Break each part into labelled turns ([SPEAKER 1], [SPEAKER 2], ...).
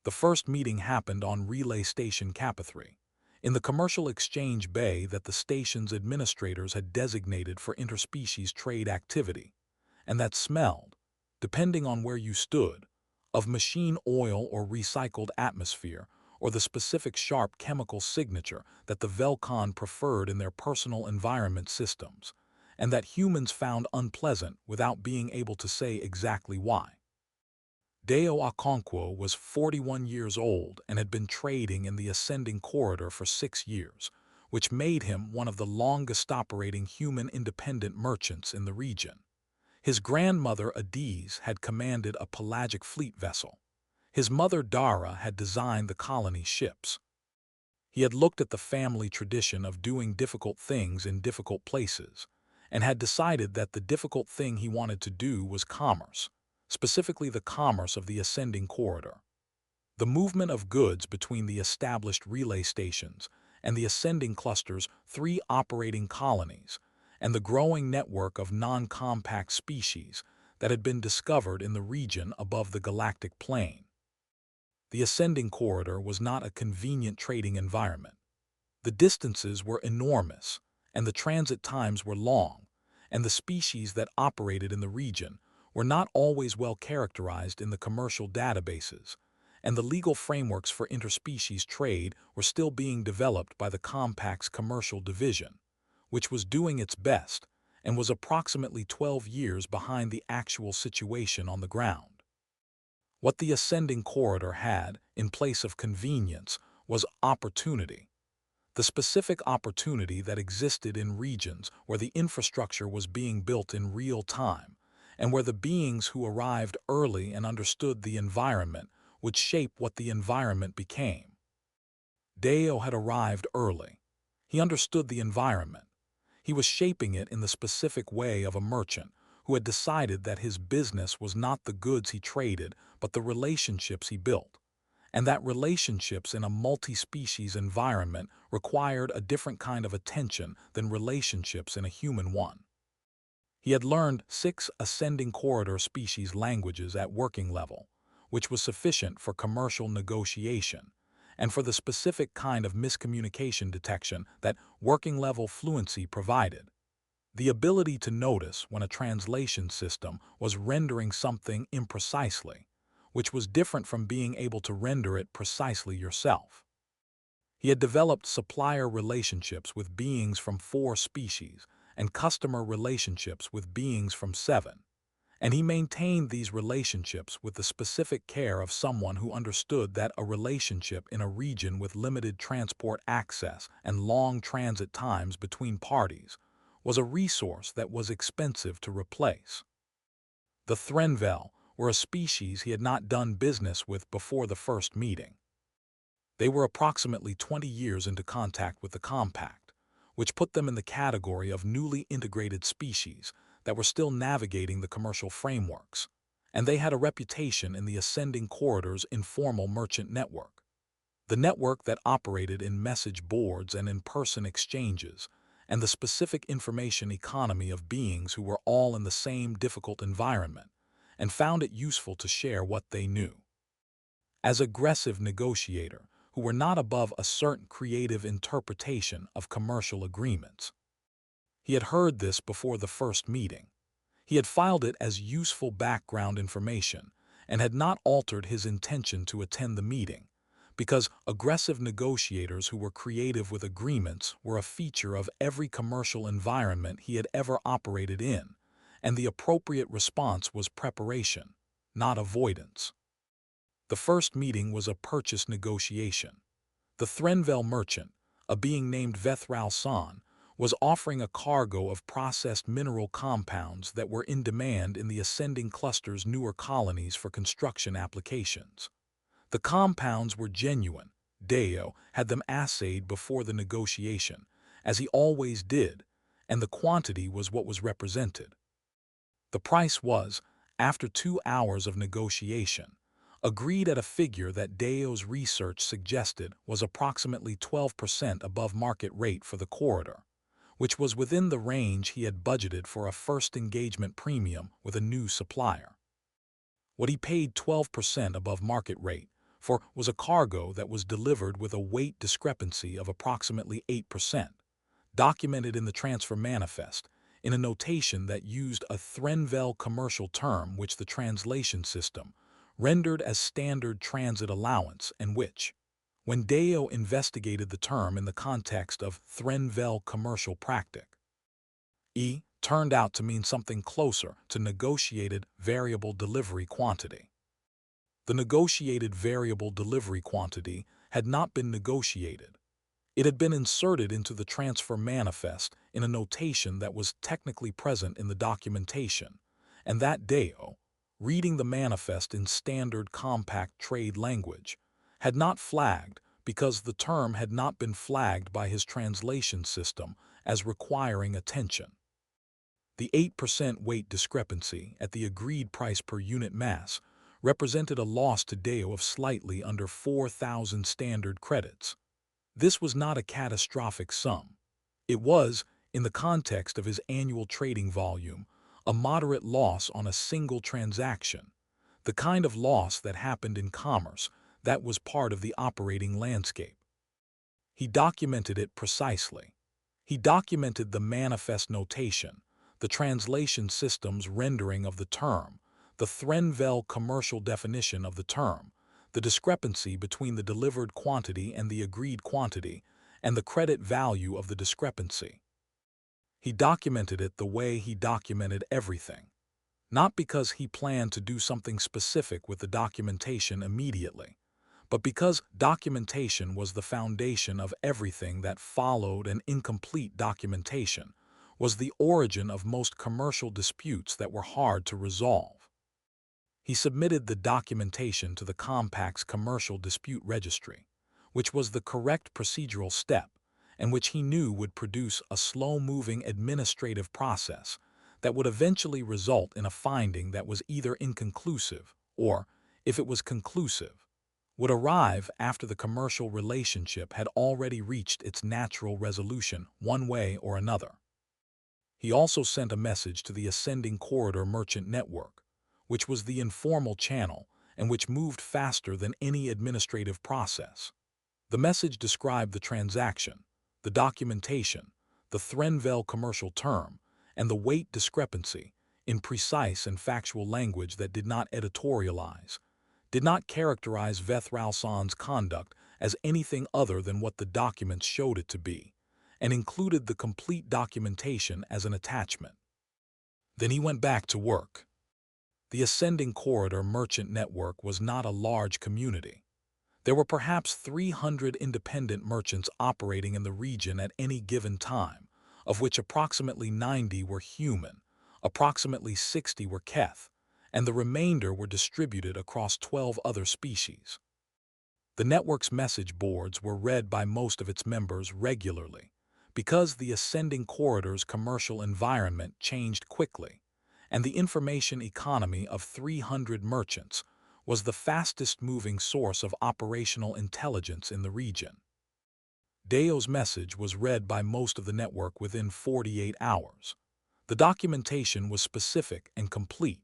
[SPEAKER 1] The first meeting happened on Relay Station Kappa 3, in the commercial exchange bay that the station's administrators had designated for interspecies trade activity, and that smelled, depending on where you stood, of machine oil or recycled atmosphere, or the specific sharp chemical signature that the Velcon preferred in their personal environment systems, and that humans found unpleasant without being able to say exactly why. Dayo Okonkwo was 41 years old and had been trading in the ascending corridor for 6 years, which made him one of the longest-operating human-independent merchants in the region. His grandmother Adiz had commanded a pelagic fleet vessel. His mother Dara had designed the colony ships. He had looked at the family tradition of doing difficult things in difficult places, and had decided that the difficult thing he wanted to do was commerce, specifically the commerce of the ascending corridor. The movement of goods between the established relay stations and the ascending cluster's 3 operating colonies, and the growing network of non-compact species that had been discovered in the region above the galactic plane. The ascending corridor was not a convenient trading environment. The distances were enormous, and the transit times were long, and the species that operated in the region were not always well characterized in the commercial databases, and the legal frameworks for interspecies trade were still being developed by the Compact's commercial division, which was doing its best and was approximately 12 years behind the actual situation on the ground. What the ascending corridor had, in place of convenience, was opportunity. The specific opportunity that existed in regions where the infrastructure was being built in real time, and where the beings who arrived early and understood the environment would shape what the environment became. Dayo had arrived early. He understood the environment. He was shaping it in the specific way of a merchant who had decided that his business was not the goods he traded, but the relationships he built, and that relationships in a multi-species environment required a different kind of attention than relationships in a human one. He had learned 6 ascending corridor species languages at working level, which was sufficient for commercial negotiation, and for the specific kind of miscommunication detection that working level fluency provided. The ability to notice when a translation system was rendering something imprecisely, which was different from being able to render it precisely yourself. He had developed supplier relationships with beings from 4 species and customer relationships with beings from 7, and he maintained these relationships with the specific care of someone who understood that a relationship in a region with limited transport access and long transit times between parties was a resource that was expensive to replace. The Threnvel were a species he had not done business with before the first meeting. They were approximately 20 years into contact with the Compact, which put them in the category of newly integrated species that were still navigating the commercial frameworks, and they had a reputation in the ascending corridor's informal merchant network. The network that operated in message boards and in-person exchanges, and the specific information economy of beings who were all in the same difficult environment, and found it useful to share what they knew. As aggressive negotiator, who were not above a certain creative interpretation of commercial agreements. He had heard this before the first meeting. He had filed it as useful background information and had not altered his intention to attend the meeting, because aggressive negotiators who were creative with agreements were a feature of every commercial environment he had ever operated in, and the appropriate response was preparation, not avoidance. The first meeting was a purchase negotiation. The Threnvel merchant, a being named Vethral San, was offering a cargo of processed mineral compounds that were in demand in the ascending cluster's newer colonies for construction applications. The compounds were genuine. Dayo had them assayed before the negotiation, as he always did, and the quantity was what was represented. The price was, after 2 hours of negotiation, agreed at a figure that Dayo's research suggested was approximately 12% above market rate for the corridor, which was within the range he had budgeted for a first engagement premium with a new supplier. What he paid 12% above market rate for was a cargo that was delivered with a weight discrepancy of approximately 8%, documented in the transfer manifest, in a notation that used a Threnville commercial term which the translation system rendered as standard transit allowance and which, when Dayo investigated the term in the context of Threnville commercial practice, turned out to mean something closer to negotiated variable delivery quantity. The negotiated variable delivery quantity had not been negotiated. It had been inserted into the transfer manifest in a notation that was technically present in the documentation, and that Dayo, reading the manifest in standard compact trade language, had not flagged because the term had not been flagged by his translation system as requiring attention. The 8% weight discrepancy at the agreed price per unit mass represented a loss to Dayo of slightly under 4,000 standard credits. This was not a catastrophic sum. It was, in the context of his annual trading volume, a moderate loss on a single transaction, the kind of loss that happened in commerce that was part of the operating landscape. He documented it precisely. He documented the manifest notation, the translation system's rendering of the term, the Threnville commercial definition of the term, the discrepancy between the delivered quantity and the agreed quantity, and the credit value of the discrepancy. He documented it the way he documented everything, not because he planned to do something specific with the documentation immediately, but because documentation was the foundation of everything that followed, and incomplete documentation was the origin of most commercial disputes that were hard to resolve. He submitted the documentation to the Compact's Commercial Dispute Registry, which was the correct procedural step and which he knew would produce a slow-moving administrative process that would eventually result in a finding that was either inconclusive or, if it was conclusive, would arrive after the commercial relationship had already reached its natural resolution one way or another. He also sent a message to the Ascending Corridor Merchant Network, which was the informal channel and which moved faster than any administrative process. The message described the transaction, the documentation, the Threnville commercial term, and the weight discrepancy in precise and factual language that did not editorialize, did not characterize Vethralson's conduct as anything other than what the documents showed it to be, and included the complete documentation as an attachment. Then he went back to work. The Ascending Corridor Merchant Network was not a large community. There were perhaps 300 independent merchants operating in the region at any given time, of which approximately 90 were human, approximately 60 were Keth, and the remainder were distributed across 12 other species. The network's message boards were read by most of its members regularly, because the Ascending Corridor's commercial environment changed quickly, and the information economy of 300 merchants was the fastest-moving source of operational intelligence in the region. Dayo's message was read by most of the network within 48 hours. The documentation was specific and complete.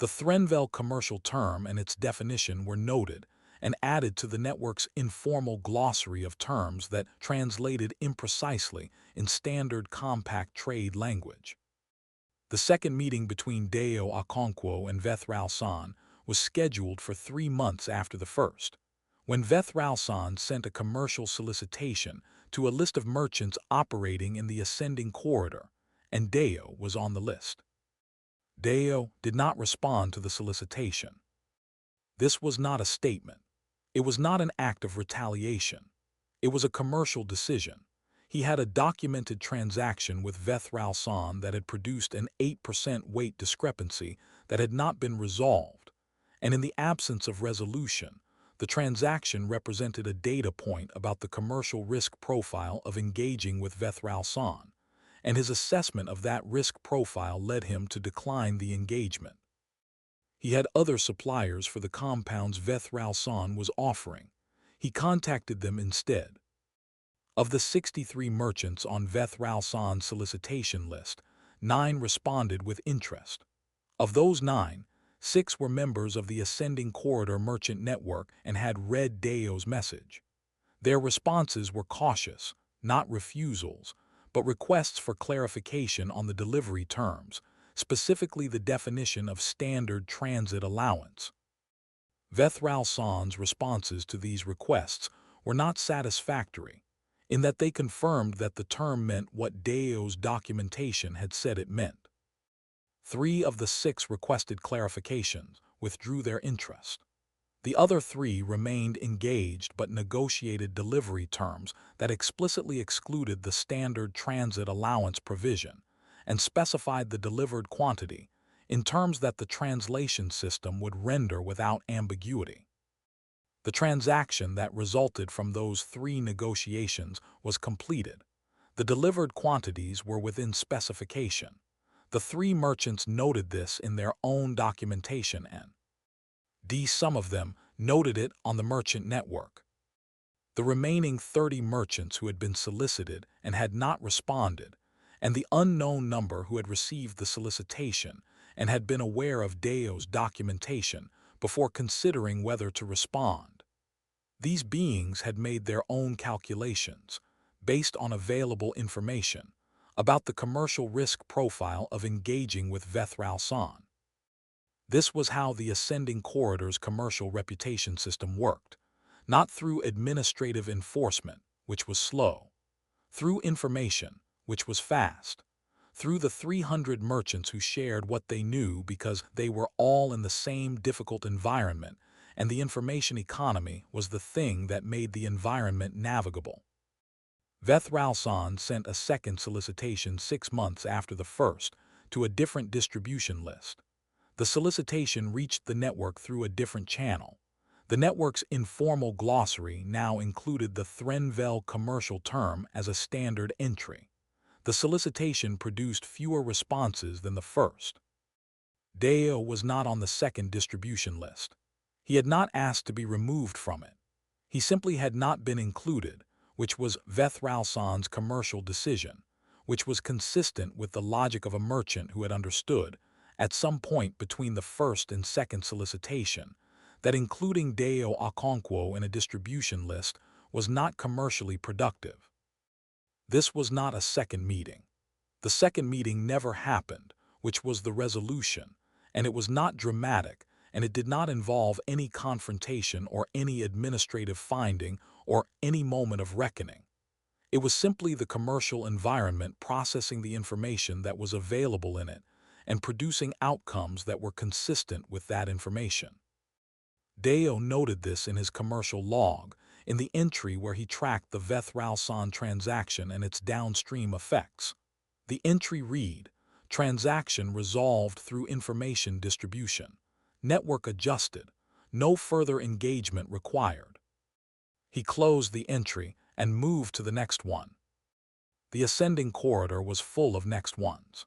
[SPEAKER 1] The Threnville commercial term and its definition were noted and added to the network's informal glossary of terms that translated imprecisely in standard compact trade language. The second meeting between Dayo Okonkwo and Vethralson was scheduled for 3 months after the first, when Vethralson sent a commercial solicitation to a list of merchants operating in the Ascending Corridor, and Dayo was on the list. Dayo did not respond to the solicitation. This was not a statement. It was not an act of retaliation. It was a commercial decision. He had a documented transaction with Vethralson that had produced an 8% weight discrepancy that had not been resolved, and in the absence of resolution, the transaction represented a data point about the commercial risk profile of engaging with Vethralson, and his assessment of that risk profile led him to decline the engagement. He had other suppliers for the compounds Vethralson was offering. He contacted them instead. Of the 63 merchants on Vethralson's solicitation list, 9 responded with interest. Of those 9, 6 were members of the Ascending Corridor Merchant Network and had read Dayo's message. Their responses were cautious, not refusals, but requests for clarification on the delivery terms, specifically the definition of standard transit allowance. Vethral-san's responses to these requests were not satisfactory, in that they confirmed that the term meant what Dayo's documentation had said it meant. 3 of the 6 requested clarifications withdrew their interest. The other 3 remained engaged but negotiated delivery terms that explicitly excluded the standard transit allowance provision and specified the delivered quantity in terms that the translation system would render without ambiguity. The transaction that resulted from those 3 negotiations was completed. The delivered quantities were within specification. The 3 merchants noted this in their own documentation and some of them noted it on the merchant network. The remaining 30 merchants who had been solicited and had not responded, and the unknown number who had received the solicitation and had been aware of Dayo's documentation before considering whether to respond. These beings had made their own calculations, based on available information, about the commercial risk profile of engaging with Vethral-san. This was how the Ascending Corridor's commercial reputation system worked, not through administrative enforcement, which was slow, through information, which was fast, through the 300 merchants who shared what they knew because they were all in the same difficult environment, and the information economy was the thing that made the environment navigable. Vethral-san sent a second solicitation 6 months after the first to a different distribution list. The solicitation reached the network through a different channel. The network's informal glossary now included the Threnvel commercial term as a standard entry. The solicitation produced fewer responses than the first. Dayo was not on the second distribution list. He had not asked to be removed from it. He simply had not been included, which was Vethral-san's commercial decision, which was consistent with the logic of a merchant who had understood, at some point between the first and second solicitation, that including Dayo Okonkwo in a distribution list was not commercially productive. This was not a second meeting. The second meeting never happened, which was the resolution, and it was not dramatic, and it did not involve any confrontation or any administrative finding or any moment of reckoning. It was simply the commercial environment processing the information that was available in it and producing outcomes that were consistent with that information. Dayo noted this in his commercial log, in the entry where he tracked the Vethral-san transaction and its downstream effects. The entry read, "Transaction resolved through information distribution. Network adjusted. No further engagement required." He closed the entry and moved to the next one. The Ascending Corridor was full of next ones.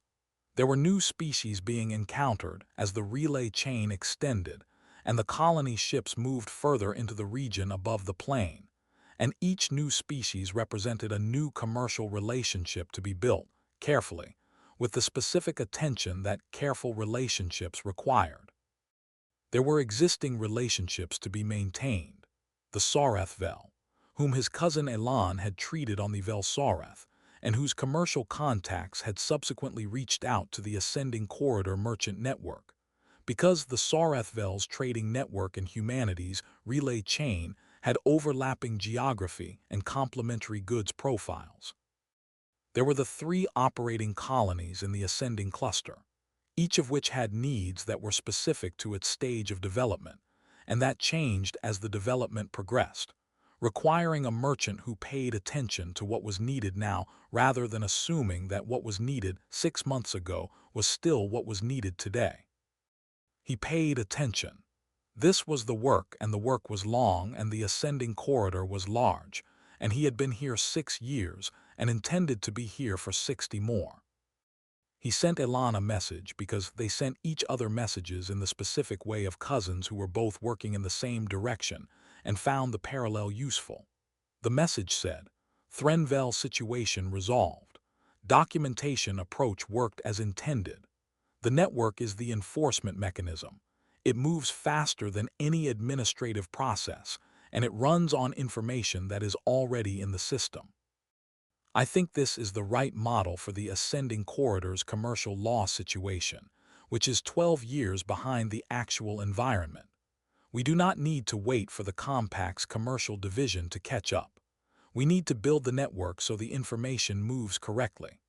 [SPEAKER 1] There were new species being encountered as the relay chain extended, and the colony ships moved further into the region above the plain, and each new species represented a new commercial relationship to be built, carefully, with the specific attention that careful relationships required. There were existing relationships to be maintained. The Sarethvel, whom his cousin Elan had treated on the Velsareth, and whose commercial contacts had subsequently reached out to the Ascending Corridor Merchant Network. Because the Sarethvel's trading network and humanities relay chain had overlapping geography and complementary goods profiles. There were the 3 operating colonies in the Ascending Cluster, each of which had needs that were specific to its stage of development, and that changed as the development progressed, requiring a merchant who paid attention to what was needed now rather than assuming that what was needed 6 months ago was still what was needed today. He paid attention. This was the work, and the work was long, and the Ascending Corridor was large, and he had been here 6 years and intended to be here for 60 more. He sent Elan a message because they sent each other messages in the specific way of cousins who were both working in the same direction and found the parallel useful. The message said, "Threnvel situation resolved. Documentation approach worked as intended. The network is the enforcement mechanism. It moves faster than any administrative process, and it runs on information that is already in the system. I think this is the right model for the ascending corridor's commercial law situation, which is 12 years behind the actual environment. We do not need to wait for the compact's commercial division to catch up. We need to build the network so the information moves correctly.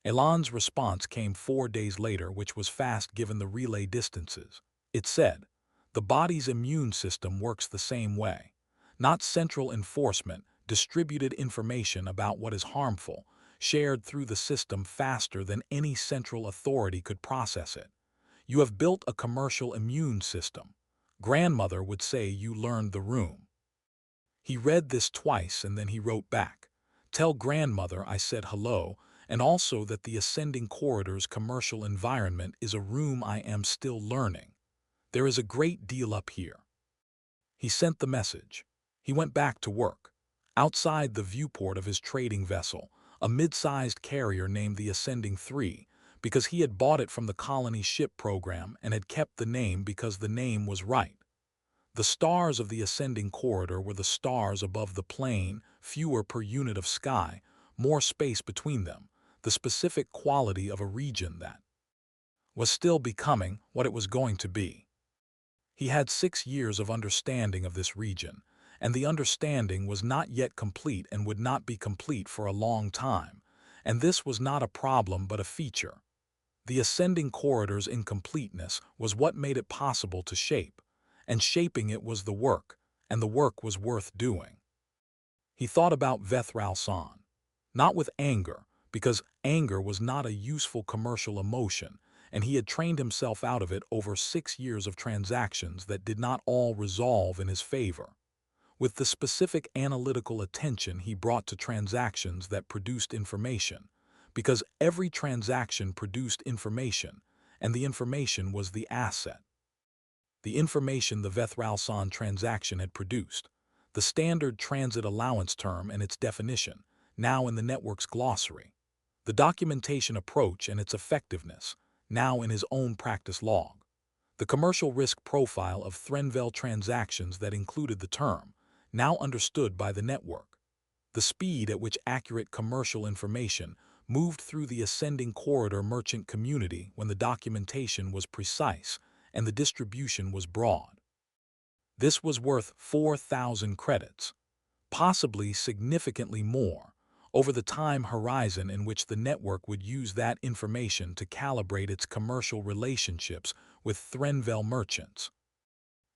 [SPEAKER 1] Elon's response came 4 days later, which was fast given the relay distances. It said, "The body's immune system works the same way. Not central enforcement, distributed information about what is harmful, shared through the system faster than any central authority could process it. You have built a commercial immune system. Grandmother would say you learned the room." He read this twice and then he wrote back, "Tell grandmother I said hello, and also that the ascending corridor's commercial environment is a room I am still learning. There is a great deal up here." He sent the message. He went back to work. Outside the viewport of his trading vessel, a mid-sized carrier named the Ascending 3, because he had bought it from the colony ship program and had kept the name because the name was right. The stars of the ascending corridor were the stars above the plane, fewer per unit of sky, more space between them, the specific quality of a region that was still becoming what it was going to be. He had 6 years of understanding of this region, and the understanding was not yet complete and would not be complete for a long time, and this was not a problem but a feature. The ascending corridor's incompleteness was what made it possible to shape, and shaping it was the work, and the work was worth doing. He thought about Vethralson, not with anger, because anger was not a useful commercial emotion, and he had trained himself out of it over 6 years of transactions that did not all resolve in his favor. With the specific analytical attention he brought to transactions that produced information, because every transaction produced information, and the information was the asset. The information the Vethralson transaction had produced, the standard transit allowance term and its definition, now in the network's glossary, the documentation approach and its effectiveness, now in his own practice log, the commercial risk profile of Threnville transactions that included the term, now understood by the network, the speed at which accurate commercial information moved through the ascending corridor merchant community when the documentation was precise and the distribution was broad. This was worth 4,000 credits, possibly significantly more, over the time horizon in which the network would use that information to calibrate its commercial relationships with Threnville merchants.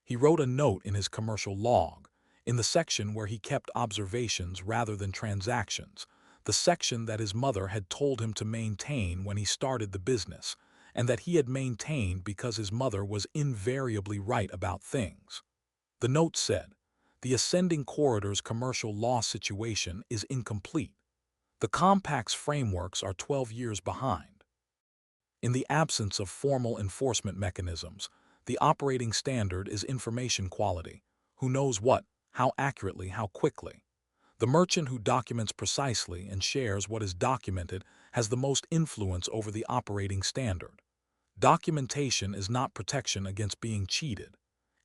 [SPEAKER 1] He wrote a note in his commercial log, in the section where he kept observations rather than transactions, the section that his mother had told him to maintain when he started the business, and that he had maintained because his mother was invariably right about things. The note said, "The ascending corridor's commercial law situation is incomplete. The compact's frameworks are 12 years behind. In the absence of formal enforcement mechanisms, the operating standard is information quality. Who knows what, how accurately, how quickly. The merchant who documents precisely and shares what is documented has the most influence over the operating standard. Documentation is not protection against being cheated.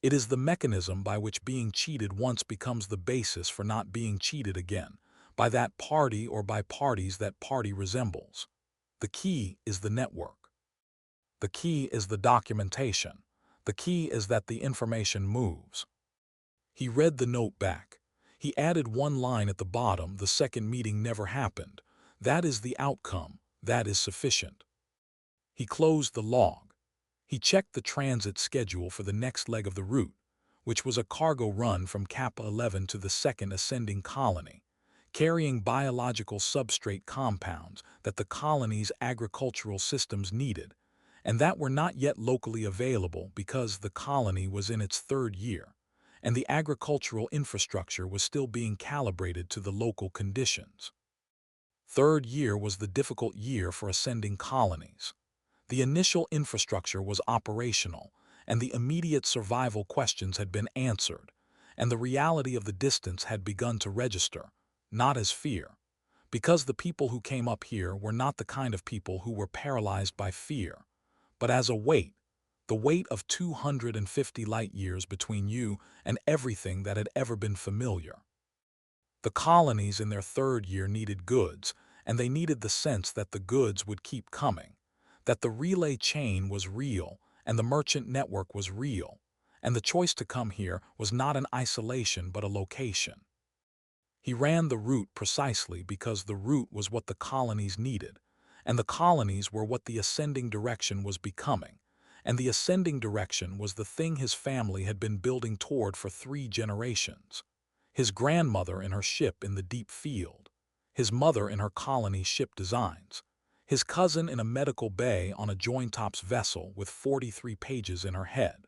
[SPEAKER 1] It is the mechanism by which being cheated once becomes the basis for not being cheated again, by that party or by parties that party resembles. The key is the network. The key is the documentation. The key is that the information moves." He read the note back. He added one line at the bottom, "The second meeting never happened. That is the outcome. That is sufficient." He closed the log. He checked the transit schedule for the next leg of the route, which was a cargo run from Kappa 11 to the second ascending colony, carrying biological substrate compounds that the colony's agricultural systems needed, and that were not yet locally available because the colony was in its 3rd year, and the agricultural infrastructure was still being calibrated to the local conditions. 3rd year was the difficult year for ascending colonies. The initial infrastructure was operational, and the immediate survival questions had been answered, and the reality of the distance had begun to register, not as fear, because the people who came up here were not the kind of people who were paralyzed by fear, but as a weight, the weight of 250 light-years between you and everything that had ever been familiar. The colonies in their third year needed goods, and they needed the sense that the goods would keep coming, that the relay chain was real and the merchant network was real, and the choice to come here was not an isolation but a location. He ran the route precisely because the route was what the colonies needed, and the colonies were what the ascending direction was becoming, and the ascending direction was the thing his family had been building toward for 3 generations. His grandmother in her ship in the deep field, his mother in her colony ship designs, his cousin in a medical bay on a Jointops vessel with 43 pages in her head,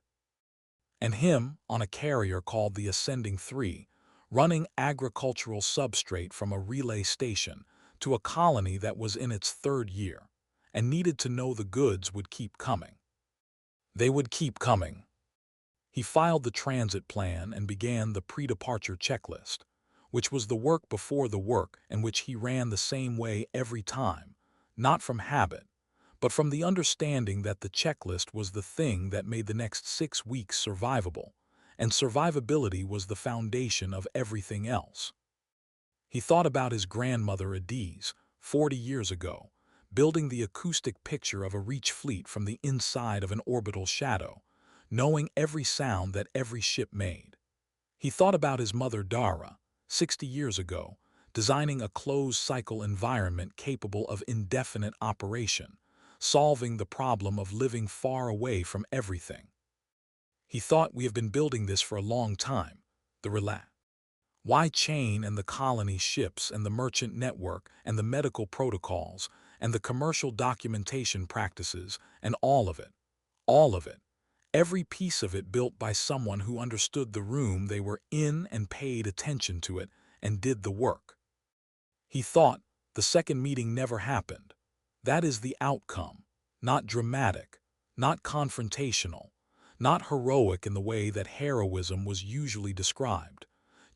[SPEAKER 1] and him on a carrier called the Ascending 3, running agricultural substrate from a relay station to a colony that was in its third year and needed to know the goods would keep coming. They would keep coming. He filed the transit plan and began the pre-departure checklist, which was the work before the work and which he ran the same way every time, not from habit, but from the understanding that the checklist was the thing that made the next 6 weeks survivable, and survivability was the foundation of everything else. He thought about his grandmother Adiz, 40 years ago, building the acoustic picture of a Reach fleet from the inside of an orbital shadow, knowing every sound that every ship made. He thought about his mother Dara, 60 years ago, designing a closed-cycle environment capable of indefinite operation, solving the problem of living far away from everything. He thought, we have been building this for a long time, the relay. Why chain and the colony ships and the merchant network and the medical protocols and the commercial documentation practices and all of it, every piece of it built by someone who understood the room they were in and paid attention to it and did the work. He thought, the second meeting never happened. That is the outcome, not dramatic, not confrontational, not heroic in the way that heroism was usually described.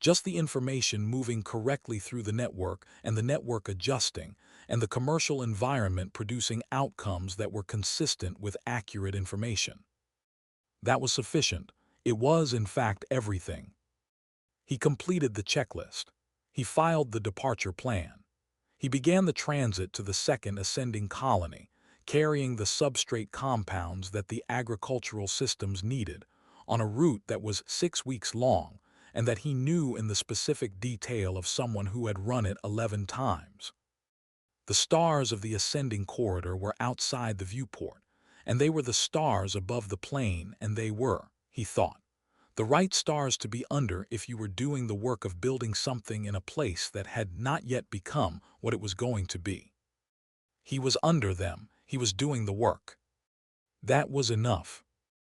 [SPEAKER 1] Just the information moving correctly through the network and the network adjusting, and the commercial environment producing outcomes that were consistent with accurate information. That was sufficient. It was, in fact, everything. He completed the checklist. He filed the departure plan. He began the transit to the second ascending colony, carrying the substrate compounds that the agricultural systems needed, on a route that was 6 weeks long, and that he knew in the specific detail of someone who had run it 11 times. The stars of the ascending corridor were outside the viewport, and they were the stars above the plane, and they were, he thought, the right stars to be under if you were doing the work of building something in a place that had not yet become what it was going to be. He was under them, he was doing the work. That was enough.